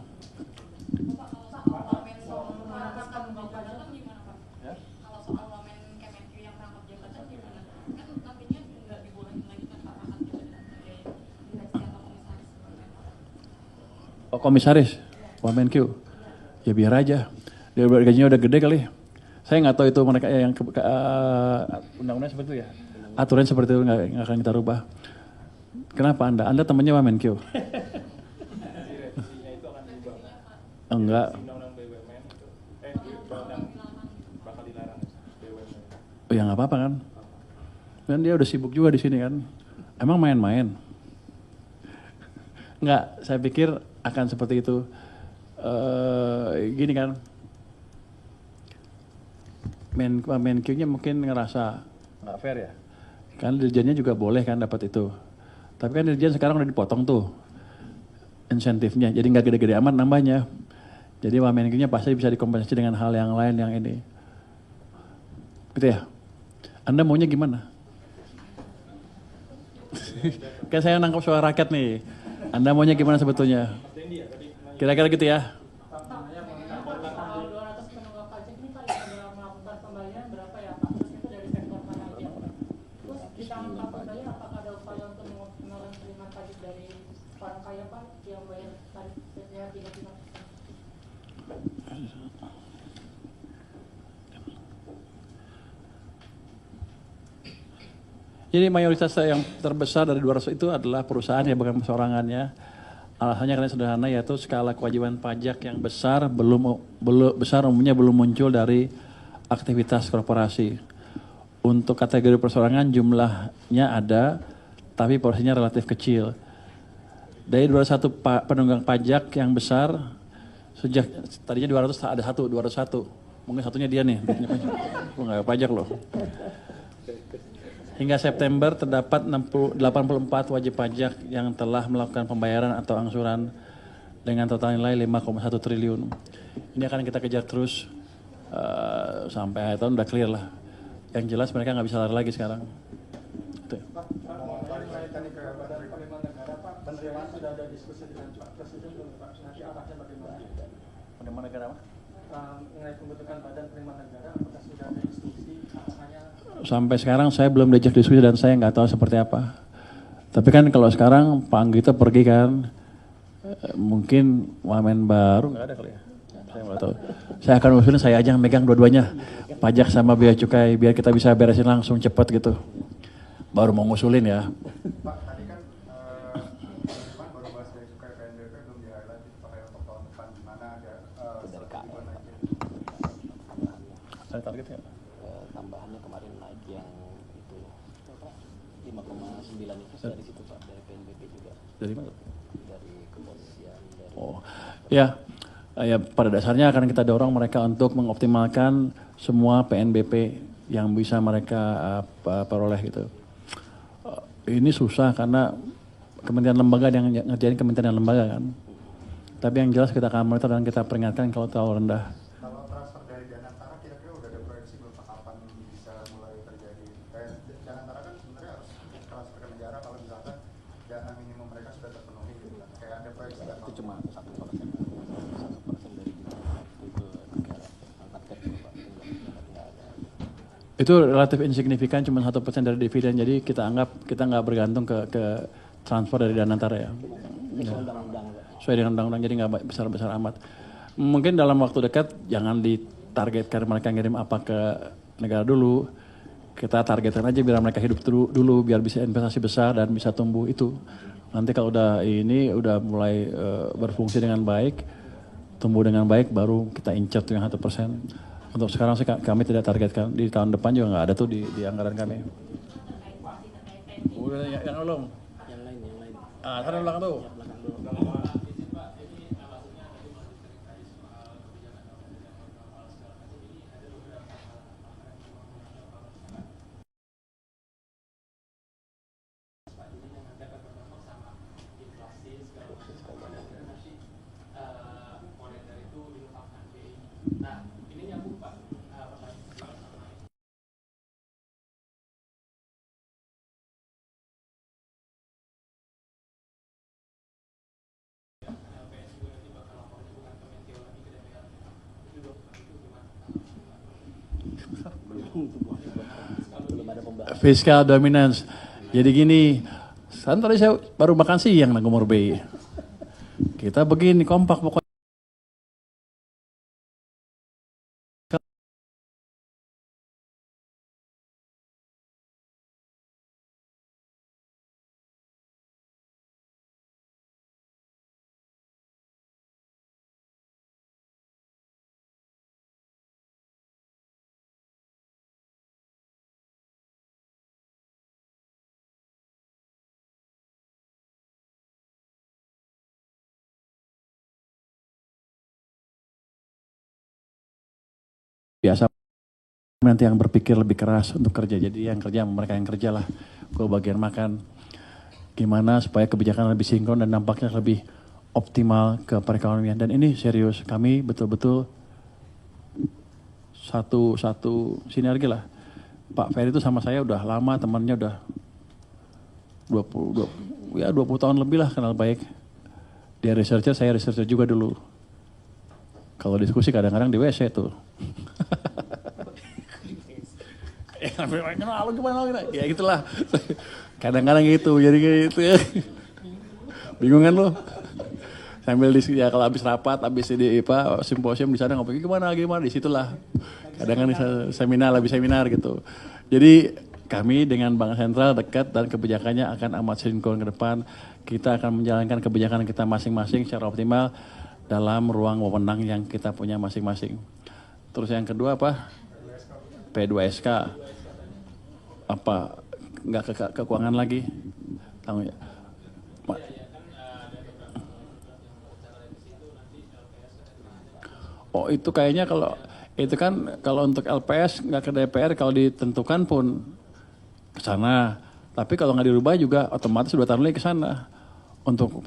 [SPEAKER 2] Komisaris, Wamenkyu, ya biar aja. Dia gajinya udah gede kali. Saya nggak tahu itu mereka yang undang-undang seperti itu ya. Aturan seperti itu nggak akan kita rubah. Kenapa Anda? Anda temannya Wamenkyu? Enggak. Oh ya nggak apa-apa kan. Dan dia udah sibuk juga di sini kan. Emang main-main? Enggak, saya pikir akan seperti itu. Gini kan, Menkyu-nya mungkin ngerasa nggak fair ya. Kan dirjennya juga boleh kan dapat itu. Tapi kan dirjen sekarang udah dipotong tuh insentifnya, jadi nggak gede-gede amat nambahnya. Jadi Menkyu-nya pasti bisa dikompensasi dengan hal yang lain yang ini. Gitu ya. Anda maunya gimana? Kan saya nangkap suara rakyat nih. Anda maunya gimana sebetulnya? Kira-kira gitu ya. Jadi mayoritas yang terbesar dari 200 itu adalah perusahaan ya, bukan perseorangannya. Alasannya karena sederhana, yaitu skala kewajiban pajak yang besar besar umumnya belum muncul dari aktivitas korporasi. Untuk kategori perseorangan jumlahnya ada, tapi porsinya relatif kecil. Dari 201 penunggang pajak yang besar, sejak tadinya 200 ada 201. Mungkin satunya dia nih, nggak pajak loh. Hingga September terdapat 84 wajib pajak yang telah melakukan pembayaran atau angsuran dengan total nilai 5,1 triliun. Ini akan kita kejar terus sampai akhir tahun udah clear lah. Yang jelas mereka nggak bisa lari lagi sekarang. Itu.
[SPEAKER 9] Penerimaan sudah ada diskusi dengan Pak Presiden belum Pak? Nanti arahnya bagaimana?
[SPEAKER 2] Penerimaan negara apa?
[SPEAKER 9] Mengenai pembentukan badan penerimaan negara, apakah sudah ada diskusi arahnya?
[SPEAKER 2] Sampai sekarang saya belum diajak diskusi dan saya nggak tahu seperti apa. Tapi kan kalau sekarang Pak Anggito pergi kan, mungkin wamen baru nggak ada kali ya. Saya nggak tahu. Saya akan usulin saya aja yang megang dua-duanya, pajak sama bea cukai, biar kita bisa beresin langsung cepat gitu. Baru mau ngusulin ya.
[SPEAKER 4] Pak, tadi kan Pak baru bahas bea cukai PNBP belum di-highlight pakai untuk tahun depan gimana ada
[SPEAKER 2] Ada targetnya?
[SPEAKER 8] Tambahannya kemarin naik yang itu 5,9 itu dari situ Pak, dari PNBP juga.
[SPEAKER 2] Dari mana?
[SPEAKER 8] Dari kepolisian. Dari
[SPEAKER 2] Oh, ya. Ya, pada dasarnya akan kita dorong mereka untuk mengoptimalkan semua PNBP yang bisa mereka peroleh gitu. Ini susah karena kementerian lembaga yang ngerjain kementerian lembaga kan. Tapi yang jelas kita akan monitor dan kita peringatkan kalau terlalu rendah.
[SPEAKER 4] Kalau transfer dari Danantara kira-kira udah ada proyeksi belum Pak kapan bisa mulai terjadi? Danantara kan sebenarnya harus transfer ke negara kalau misalkan dana minimum mereka sudah terpenuhi gitu kan. Kayak ada proyeksi nggak?
[SPEAKER 8] itu cuma 1% dari itu ke negara. Angkat itu Pak, nggak ada.
[SPEAKER 2] Itu relatif insignifikan, cuma 1% dari dividen. Jadi kita anggap kita nggak bergantung ke transfer dari Danantara ya.
[SPEAKER 8] Undang-undang Pak.
[SPEAKER 2] Sesuai dengan undang-undang, jadi nggak besar-besar amat. Mungkin dalam waktu dekat jangan ditargetkan mereka ngirim apa ke negara dulu. Kita targetkan aja biar mereka hidup dulu, biar bisa investasi besar dan bisa tumbuh itu. Nanti kalau udah mulai berfungsi dengan baik, tumbuh dengan baik, baru kita incar tuh yang 1%. Untuk sekarang sih kami tidak targetkan, di tahun depan juga nggak ada tuh di anggaran kami. Udah yang belum?
[SPEAKER 8] Yang lain.
[SPEAKER 2] Sana belakang tuh.
[SPEAKER 8] Belum ada pembahasan.
[SPEAKER 2] Fiscal dominance. Jadi gini, tadi saya baru makan siang nang Gumur B. Kita begini kompak pokoknya. Biasa nanti yang berpikir lebih keras untuk kerja, jadi yang kerja mereka yang kerja lah, gue bagian makan gimana supaya kebijakan lebih sinkron dan dampaknya lebih optimal ke perekonomian. Dan ini serius, kami betul-betul satu sinergi lah Pak Ferry itu sama saya udah lama temannya, udah 20 tahun lebih lah kenal baik. Dia researcher, saya researcher juga dulu. Kalau diskusi kadang-kadang di WC tuh. Kenal gimana? Ya gitulah. Kadang-kadang gitu, jadi gitu ya. Bingung kan lo? Sambil diskusi ya, kalau habis rapat, habis di simposium di sana ngobrol gimana di situlah. Kadang-kadang seminar, lebih seminar gitu. Jadi kami dengan Bank Sentral dekat dan kebijakannya akan amat sinkron ke depan. Kita akan menjalankan kebijakan kita masing-masing secara optimal dalam ruang wewenang yang kita punya masing-masing. Terus yang kedua apa? P2SK. Apa? Nggak ke keuangan lagi? Tanggung ya. Oh itu kayaknya kalau itu kan kalau untuk LPS nggak ke DPR, kalau ditentukan pun ke sana. Tapi kalau nggak dirubah juga otomatis 2 tahun lagi ke sana. Untuk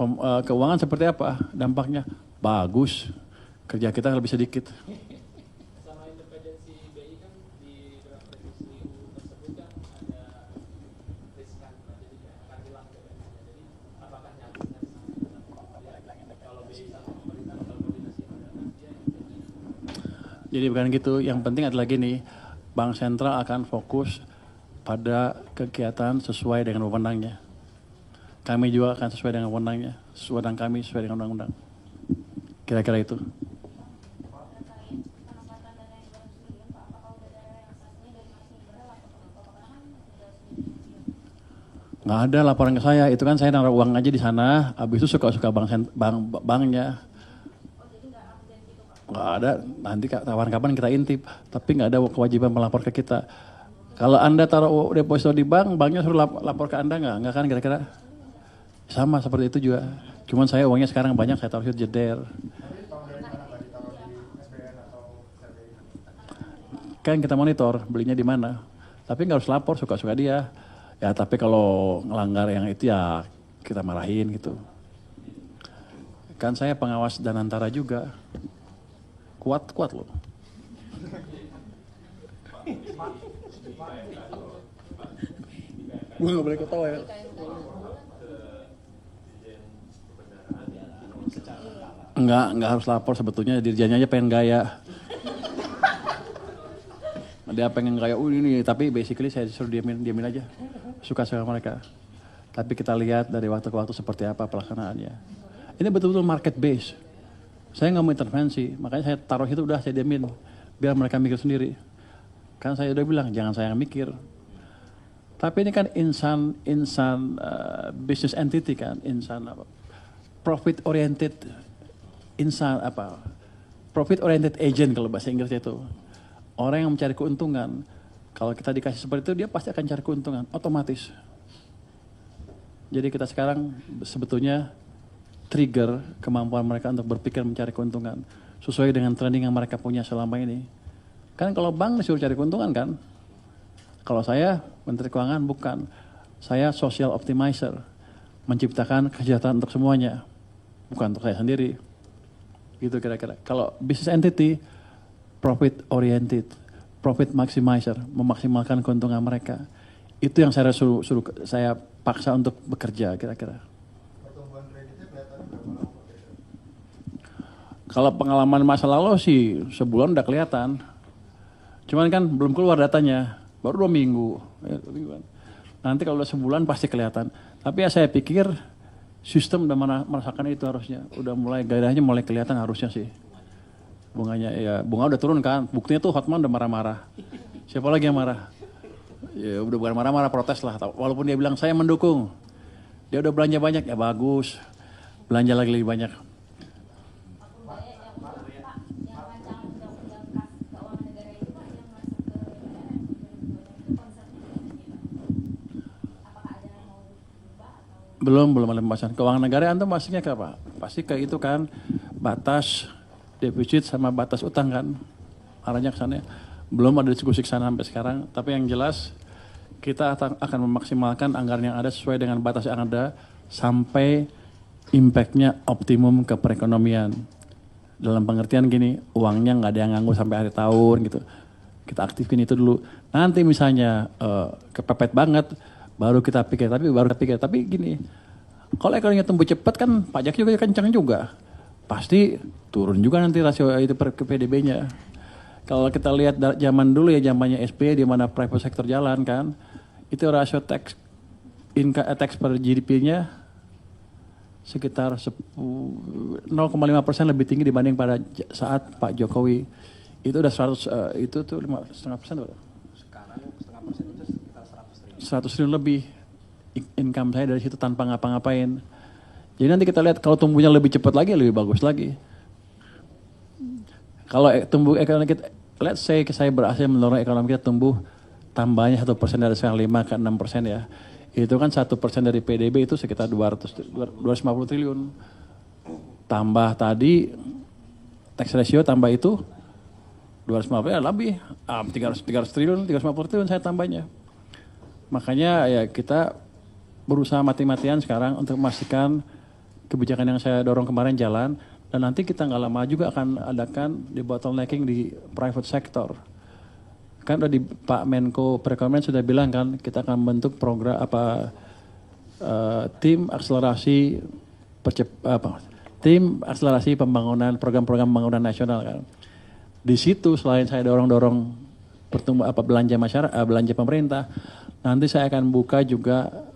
[SPEAKER 2] keuangan seperti apa dampaknya? Bagus. Kerja kita lebih sedikit.
[SPEAKER 8] Sama independensi BI kan di draft revisi UU tersebut kan ada riskan, jadi akan hilang independensinya. Jadi apakah nyata kalau BI sama pemerintah kalau koordinasi dia
[SPEAKER 2] Jadi bukan gitu, yang penting adalah gini, Bank Sentral akan fokus pada kegiatan sesuai dengan wewenangnya. Kami juga akan sesuai dengan wewenangnya, wewenang kami sesuai dengan undang-undang. Kira-kira itu. Nggak ada laporan ke saya, itu kan saya naruh uang aja di sana, habis itu suka-suka banknya. Nggak ada, nanti kapan-kapan kita intip, tapi nggak ada kewajiban melapor ke kita. Kalau Anda taruh deposito di bank, banknya suruh lapor ke Anda nggak kan kira-kira? Sama seperti itu juga. Cuman saya uangnya sekarang banyak, saya taruh jeder. Kan kita monitor, belinya di mana. Tapi nggak harus lapor, suka-suka dia. Ya tapi kalau ngelanggar yang itu ya kita marahin gitu. Kan saya pengawas Danantara juga. Kuat loh. Gue gak boleh ketawa ya. Enggak harus lapor sebetulnya, dirjennya aja pengen gaya. Dia pengen gaya, ini, tapi basically saya suruh diamin aja. Suka sama mereka. Tapi kita lihat dari waktu ke waktu seperti apa pelaksanaannya. Ini betul-betul market base. Saya nggak mau intervensi, makanya saya taruh itu udah saya diamin. Biar mereka mikir sendiri. Kan saya udah bilang, jangan saya yang mikir. Tapi ini kan insan business entity kan, insan apa? Profit oriented profit oriented agent kalau bahasa Inggrisnya itu. Orang yang mencari keuntungan. Kalau kita dikasih seperti itu, dia pasti akan cari keuntungan, otomatis. Jadi kita sekarang sebetulnya trigger kemampuan mereka untuk berpikir mencari keuntungan. Sesuai dengan trending yang mereka punya selama ini. Kan kalau bank disuruh cari keuntungan kan. Kalau saya, Menteri Keuangan bukan. Saya social optimizer. Menciptakan kesejahteraan untuk semuanya. Bukan untuk saya sendiri. Gitu kira-kira. Kalau business entity, profit oriented, profit maximizer, memaksimalkan keuntungan mereka. Itu yang saya suruh saya paksa untuk bekerja kira-kira.
[SPEAKER 4] Pertumbuhan kreditnya kelihatan berapa lama?
[SPEAKER 2] Kalau pengalaman masa lalu sih sebulan udah kelihatan. Cuman kan belum keluar datanya, baru 2 minggu. Nanti kalau udah sebulan pasti kelihatan. Tapi ya saya pikir sistem udah merasakan itu harusnya. Udah mulai gairahnya mulai kelihatan harusnya sih. Bunganya ya, bunga udah turun kan. Buktinya tuh Hotman udah marah-marah. Siapa lagi yang marah? Ya udah bukan marah-marah, protes lah. Walaupun dia bilang saya mendukung. Dia udah belanja banyak, ya bagus. Belanja lagi lebih banyak. Belum ada pembahasan. Keuangan negara antum masuknya ke apa? Pasti kayak itu kan, batas defisit sama batas utang kan. Arahnya ke sana. Belum ada diskusi ke sana sampai sekarang, tapi yang jelas kita akan memaksimalkan anggaran yang ada sesuai dengan batas yang ada sampai impact-nya optimum ke perekonomian. Dalam pengertian gini, uangnya nggak ada yang nganggur sampai akhir tahun gitu. Kita aktifin itu dulu. Nanti misalnya kepepet banget, baru kita pikir. Tapi gini, kalau ekonominya tumbuh cepat kan pajak juga kencang juga. Pasti turun juga nanti rasio itu ke PDB-nya. Kalau kita lihat zaman dulu ya, zamannya SBY di mana private sector jalan kan, itu rasio tax per GDP-nya sekitar 0,5% lebih tinggi dibanding pada saat Pak Jokowi. Itu udah 100, itu tuh 5,5%.
[SPEAKER 10] Sekarang 0,5% itu sekitar
[SPEAKER 2] 100 triliun lebih income saya dari situ tanpa ngapa-ngapain. Jadi nanti kita lihat kalau tumbuhnya lebih cepat lagi, lebih bagus lagi. Kalau tumbuh ekonomi kita, let's say saya berhasil mendorong ekonomi kita tumbuh tambahnya 1% dari sekarang 5 ke 6% ya. Itu kan 1% dari PDB itu sekitar 250 triliun. Tambah tadi tax ratio tambah itu 250 ya lebih 300 triliun, 350 triliun saya tambahnya. Makanya ya kita berusaha mati-matian sekarang untuk memastikan kebijakan yang saya dorong kemarin jalan, dan nanti kita nggak lama juga akan adakan di bottlenecking di private sector. Kan udah di Pak Menko Perekonomian sudah bilang kan kita akan membentuk program tim akselerasi pembangunan program-program pembangunan nasional kan. Di situ selain saya dorong belanja masyarakat, belanja pemerintah, nanti saya akan buka juga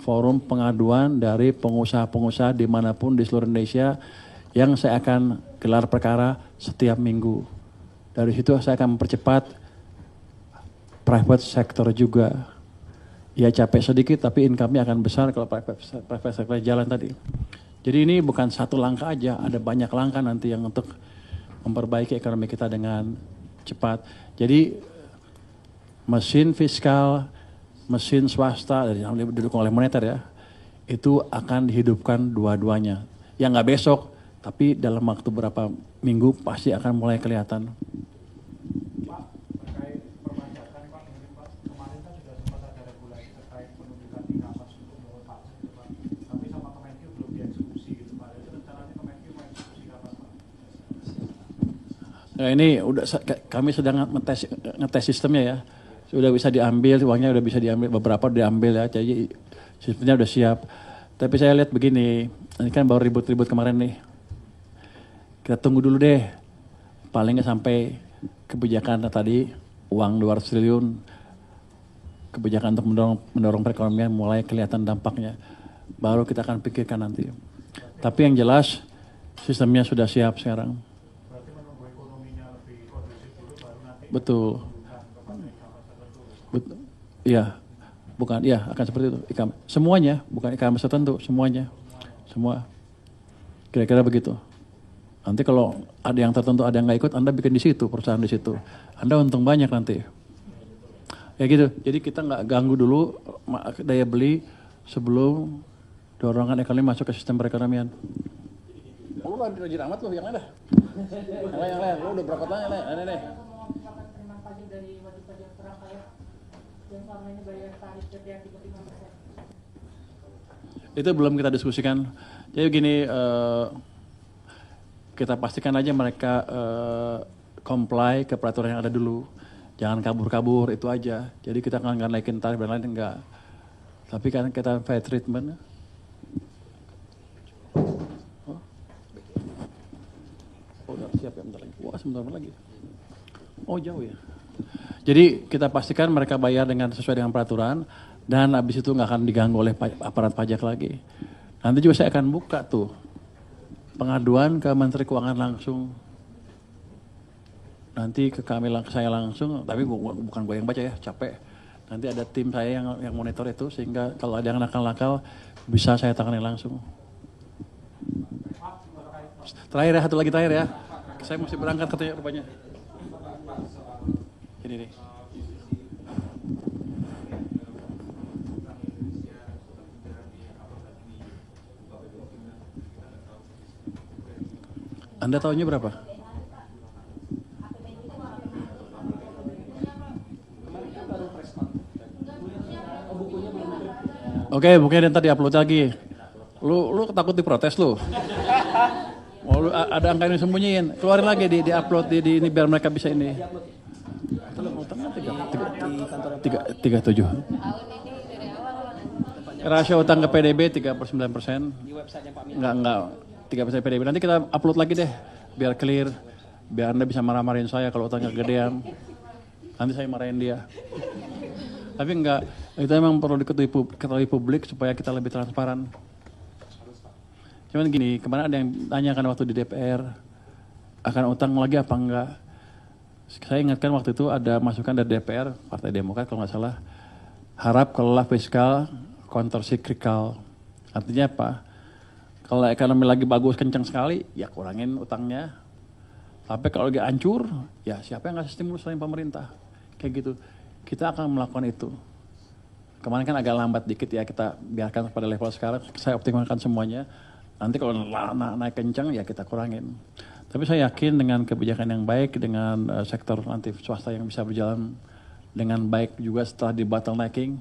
[SPEAKER 2] forum pengaduan dari pengusaha-pengusaha dimanapun di seluruh Indonesia yang saya akan gelar perkara setiap minggu. Dari situ saya akan mempercepat private sector juga. Ya capek sedikit tapi income-nya akan besar kalau private sector jalan tadi. Jadi ini bukan satu langkah aja, ada banyak langkah nanti yang untuk memperbaiki ekonomi kita dengan cepat. Jadi mesin fiskal, mesin swasta yang didukung oleh moneter ya, itu akan dihidupkan dua-duanya. Ya nggak besok, tapi dalam waktu berapa minggu pasti akan mulai kelihatan.
[SPEAKER 9] Pak, terkait perpajakan Pak, mungkin Pak, kemarin kan sudah sempat ada regulasi terkait penunjukan tingkatan untuk menurut Pak, gitu, Pak. Tapi sama Kemenkyu belum dieksekusi gitu Pak. Jadi rencananya Kemenkyu mau eksekusi kapan Pak?
[SPEAKER 2] Nah ini udah kami sedang ngetes sistemnya ya. Sudah bisa diambil, uangnya udah bisa diambil, beberapa diambil ya, jadi sistemnya udah siap. Tapi saya lihat begini, ini kan baru ribut-ribut kemarin nih. Kita tunggu dulu deh, paling nggak sampai kebijakan tadi, uang 200 triliun, kebijakan untuk mendorong perekonomian mulai kelihatan dampaknya. Baru kita akan pikirkan nanti. Tapi yang jelas, sistemnya sudah siap sekarang.
[SPEAKER 9] Berarti menunggu ekonominya lebih kondusif dulu baru nanti.
[SPEAKER 2] Betul. Iya, bukan, iya akan seperti itu. Semuanya, bukan e-commerce tertentu, semuanya, semua. Kira-kira begitu. Nanti kalau ada yang tertentu, ada yang nggak ikut, Anda bikin di situ, perusahaan di situ. Anda untung banyak nanti. Ya gitu. Jadi kita nggak ganggu dulu daya beli sebelum dorongan ekonomi masuk ke sistem perekonomian. Lu rajin amat lu, yang lain dah. Yang lain, lu udah berapa tahun yang lain? Itu belum kita diskusikan. Jadi begini, kita pastikan aja mereka comply ke peraturan yang ada dulu. Jangan kabur-kabur, itu aja. Jadi kita nggak naikin tarif dan lain enggak. Tapi kan kita fair treatment. Oh, udah siap ya, bentar lagi. Wah, sebentar lagi. Oh, jauh ya. Jadi kita pastikan mereka bayar sesuai dengan peraturan dan habis itu nggak akan diganggu oleh aparat pajak lagi. Nanti juga saya akan buka tuh pengaduan ke Menteri Keuangan langsung. Nanti ke saya langsung, tapi bukan gue yang baca ya, capek. Nanti ada tim saya yang monitor itu sehingga kalau ada yang nakal-nakal bisa saya tangani langsung. Terakhir ya, satu lagi terakhir ya. Saya mesti berangkat katanya rupanya. Ini nih. Anda tahunya berapa? Oke, bukunya nanti diupload lagi. Lu takut diprotes lu? Oh, lu ada angka yang disembunyiin. Keluarin lagi di upload di ini biar mereka bisa ini. 37. Rasio utang ke PDB 39%.
[SPEAKER 10] Di website-nya Pak Min.
[SPEAKER 2] Enggak 3% PDB. Nanti kita upload lagi deh, biar clear. Biar Anda bisa marah-marahin saya kalau utangnya kegedean. Nanti saya marahin dia. Tapi enggak, itu emang perlu diketahui publik supaya kita lebih transparan. Cuman gini, kemarin ada yang tanyakan waktu di DPR, akan utang lagi apa enggak. Saya ingatkan waktu itu ada masukan dari DPR, Partai Demokrat kalau nggak salah, harap kelola fiskal countercyclical. Artinya apa? Kalau ekonomi lagi bagus kencang sekali, ya kurangin utangnya. Tapi kalau lagi hancur, ya siapa yang ngasih stimulus selain pemerintah? Kayak gitu. Kita akan melakukan itu. Kemarin kan agak lambat dikit ya, kita biarkan pada level sekarang. Saya optimalkan semuanya. Nanti kalau naik kencang, ya kita kurangin. Tapi saya yakin dengan kebijakan yang baik, dengan sektor nanti swasta yang bisa berjalan dengan baik juga setelah di bottlenecking.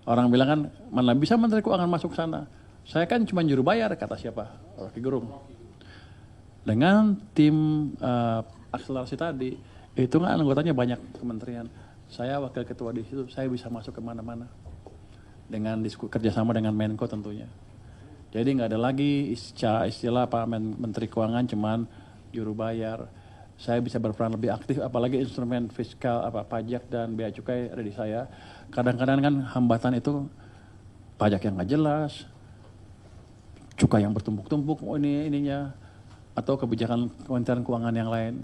[SPEAKER 2] Orang bilang kan, mana bisa Menteri Keuangan masuk sana? Saya kan cuma juru bayar, kata siapa? Rocky Gerung. Dengan tim akselerasi tadi, itu kan anggotanya banyak kementerian. Saya wakil ketua di situ, saya bisa masuk kemana-mana. Dengan kerjasama dengan Menko tentunya. Jadi nggak ada lagi istilah Pak Menteri Keuangan cuman juru bayar. Saya bisa berperan lebih aktif, apalagi instrumen fiskal, pajak dan bea cukai ada di saya. Kadang-kadang kan hambatan itu pajak yang nggak jelas, cukai yang bertumpuk-tumpuk, ininya, atau kebijakan Kementerian Keuangan yang lain.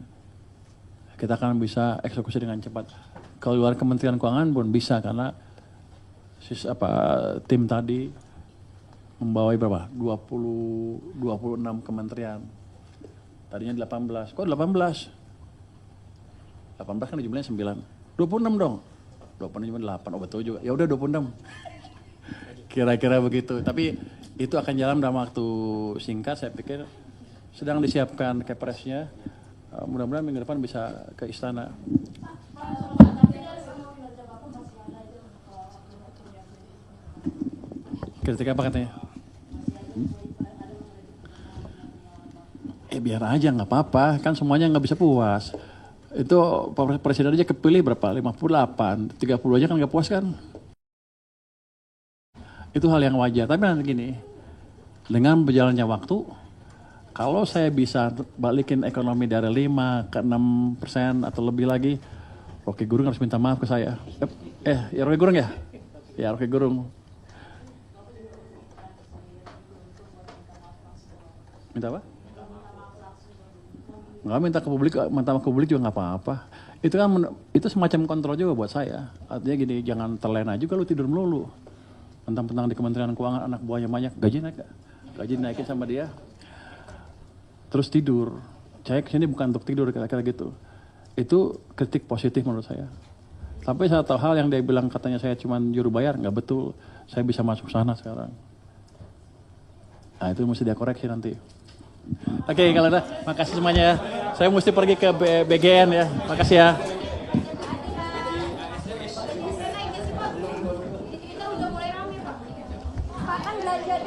[SPEAKER 2] Kita akan bisa eksekusi dengan cepat. Kalau luar Kementerian Keuangan pun bisa karena tim tadi membawai berapa? 26 kementerian. Tadinya 18. Kok 18? 18 kan jumlahnya 9. 26 dong. 26 cuma 8. Oh betul juga. Ya udah 26. Kira-kira begitu. Tapi itu akan jalan dalam waktu singkat. Saya pikir sedang disiapkan kepresnya. Mudah-mudahan minggu depan bisa ke istana. Kritik apa katanya? Biar aja nggak apa-apa, kan semuanya nggak bisa puas. Itu presiden aja kepilih berapa? 58, 30 aja kan nggak puas kan? Itu hal yang wajar. Tapi nanti gini, dengan berjalannya waktu, kalau saya bisa balikin ekonomi dari 5 ke 6% atau lebih lagi, Rocky Gerung harus minta maaf ke saya. Ya Rocky Gerung ya? Ya Rocky Gerung. Minta apa? Nggak minta ke publik juga nggak apa-apa. Itu kan itu semacam kontrol juga buat saya. Artinya gini, jangan terlena juga lu tidur melulu. Mentang-mentang di Kementerian Keuangan anak buahnya banyak, gaji naikin sama dia. Terus tidur. Saya kesini bukan untuk tidur kira-kira gitu. Itu kritik positif menurut saya. Tapi saya tahu hal yang dia bilang katanya saya cuma juru bayar, nggak betul. Saya bisa masuk sana sekarang. Nah itu mesti dia koreksi nanti. Oke, kalau udah, makasih semuanya ya. Saya mesti pergi ke BGN ya. Makasih ya.
[SPEAKER 6] Kita udah mulai rame Pak. Kan belajar.